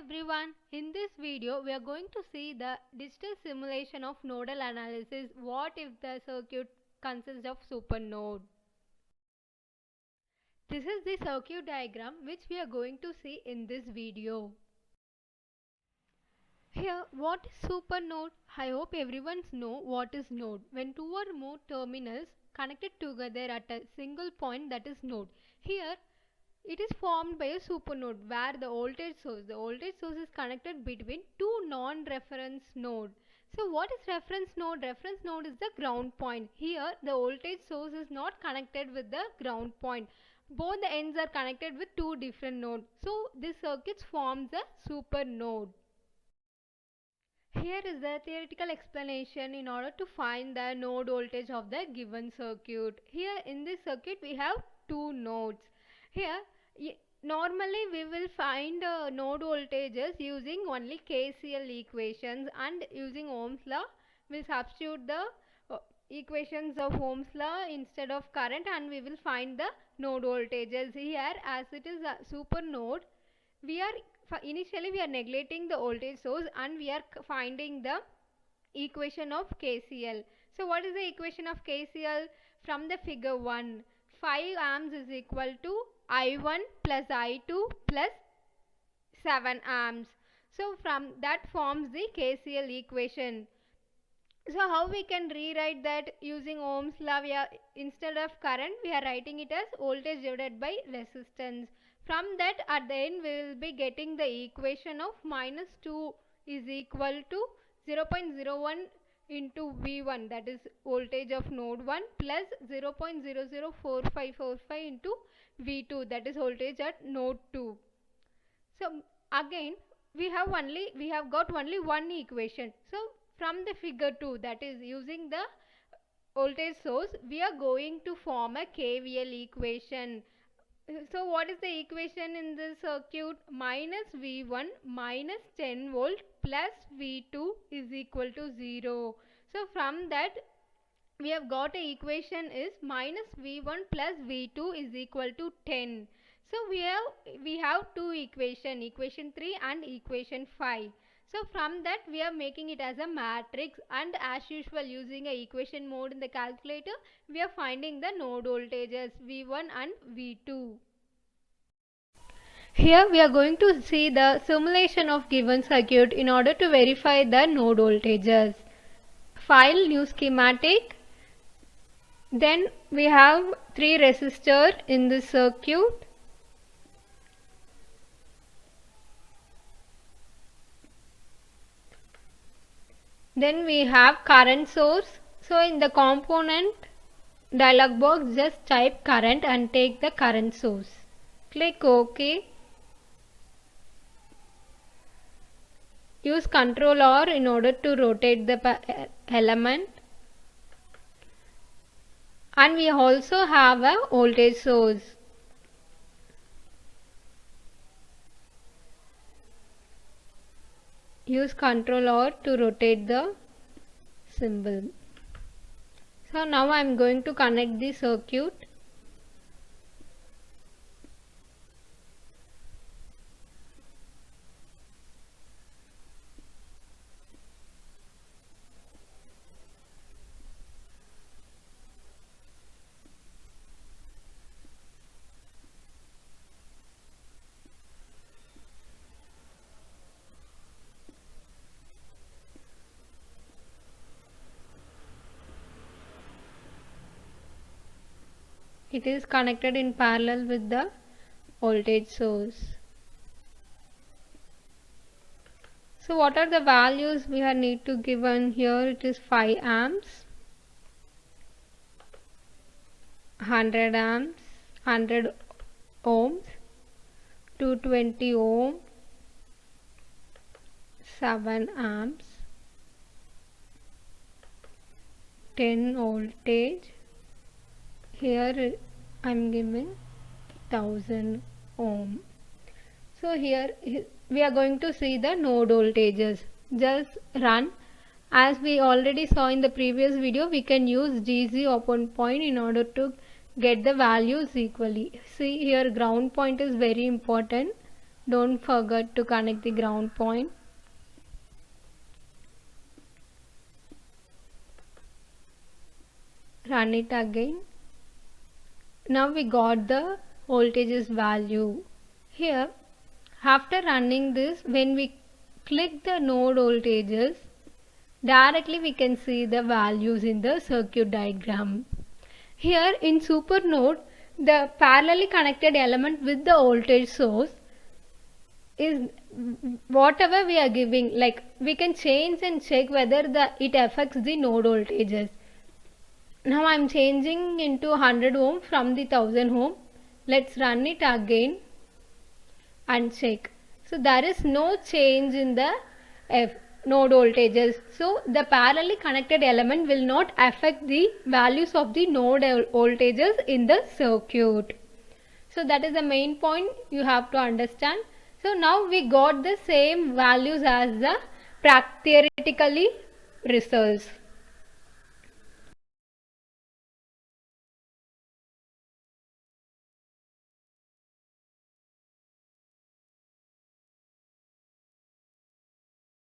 everyone, in this video we are going to see the digital simulation of nodal analysis. What if the circuit consists of supernode? This is the circuit diagram which we are going to see in this video. Here, what is supernode? I hope everyone knows what is node. When two or more terminals connected together at a single point, that is node. Here it is formed by a supernode where the voltage source is connected between two non-reference nodes. So what is reference node? Reference node is the ground point. Here the voltage source is not connected with the ground point. Both the ends are connected with two different nodes. So this circuit forms a supernode. Here is the theoretical explanation in order to find the node voltage of the given circuit. Here in this circuit we have two nodes. Here normally we will find node voltages using only KCL equations, and using Ohm's law we will substitute the equations of Ohm's law instead of current, and we will find the node voltages. Here as it is a super node, initially we are neglecting the voltage source and we are finding the equation of KCL. So what is the equation of KCL? From the figure 1, 5 amps is equal to I1 plus I2 plus 7 amps. So from that forms the KCL equation. So how we can rewrite that? Using Ohm's law, instead of current we are writing it as voltage divided by resistance. From that, at the end we will be getting the equation of minus 2 is equal to 0.01 into V1, that is voltage of node 1, plus 0.004545 into V2, that is voltage at node 2. So again we have got only one equation. So from the figure 2, that is using the voltage source, we are going to form a KVL equation. So what is the equation in this circuit? Minus V1 minus 10 volt plus V2 is equal to 0. So from that we have got a equation is minus V1 plus V2 is equal to 10. So we have two equation 3 and equation 5. So from that we are making it as a matrix, and as usual using a equation mode in the calculator we are finding the node voltages V1 and V2. Here we are going to see the simulation of given circuit in order to verify the node voltages. File new schematic. Then we have 3 resistors in this circuit. Then we have current source. So in the component dialog box just type current and take the current source. Click OK. Use Ctrl R in order to rotate the element. And we also have a voltage source. Use Ctrl R to rotate the symbol. So now I am going to connect the circuit. It is connected in parallel with the voltage source. So what are the values we need to given here? It is 5 amps, 100 amps, 100 ohms, 220 ohm, 7 amps, 10 voltage. Here I am giving 1000 ohm. So here we are going to see the node voltages. Just run. As we already saw in the previous video, we can use DC open point in order to get the values equally. See here ground point is very important. Don't forget to connect the ground point. Run it again. Now we got the voltages value. Here, after running this, when we click the node voltages, directly we can see the values in the circuit diagram. Here in supernode, the parallelly connected element with the voltage source is whatever we are giving, like we can change and check whether it affects the node voltages. Now I am changing into 100 ohm from the 1000 ohm. Let's run it again and check. So there is no change in the node voltages. So the parallelly connected element will not affect the values of the node voltages in the circuit. So that is the main point you have to understand. So now we got the same values as the theoretically results.